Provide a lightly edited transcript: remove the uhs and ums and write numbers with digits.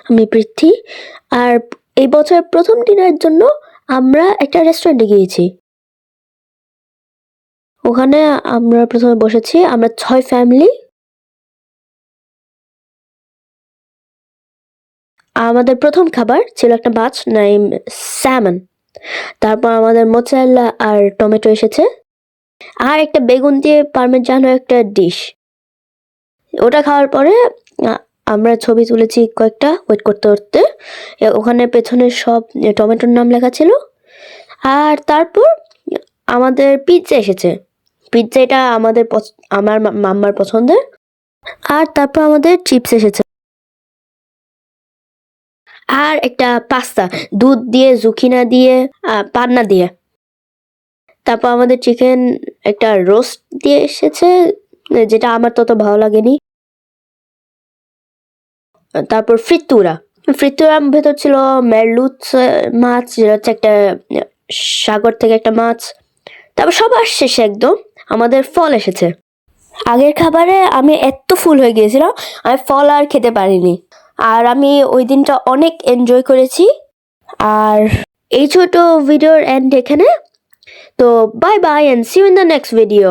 আমি পৃথ্বী। আর এই বছর প্রথম দিনের জন্য আমরা একটা রেস্টুরেন্টে গিয়েছি। ওখানে আমরা প্রথমে বসেছি, আমরা 6 ফ্যামিলি। আমাদের প্রথম খাবার ছিল একটা মাছ নাম স্যামন। তারপর আমাদের মোজারেলা আর টমেটো এসেছে, আর একটা বেগুন দিয়ে পার্মেজানো একটা ডিশ। ওটা খাওয়ার পরে আমরা ছবি তুলেছি কয়েকটা ওয়েট করতে করতে। ওখানে পেছনে সব টমেটোর নাম লেখা ছিল। আর তারপর আমাদের পিৎজা এসেছে। পিৎজা এটা আমার মাম্মার পছন্দের। আর তারপর আমাদের চিপস এসেছে, আর একটা পাস্তা দুধ দিয়ে, জুকিনা দিয়ে, পান্না দিয়ে। তারপর আমাদের চিকেন একটা রোস্ট দিয়ে এসেছে, যেটা আমার তত ভালো লাগেনি। তারপর ফ্রিতুরার ভেতর ছিল মেরলুৎ মাছ, যেটা হচ্ছে একটা সাগর থেকে একটা মাছ। তারপর সবার শেষে একদম আমাদের ফল এসেছে। আগের খাবারে আমি এত ফুল হয়ে গিয়েছিলাম, আমি ফল আর খেতে পারিনি। আর আমি ওই দিনটা অনেক এনজয় করেছি। আর এই ছোট ভিডিওর এন্ড এখানে। তো bye bye and see you in the next video.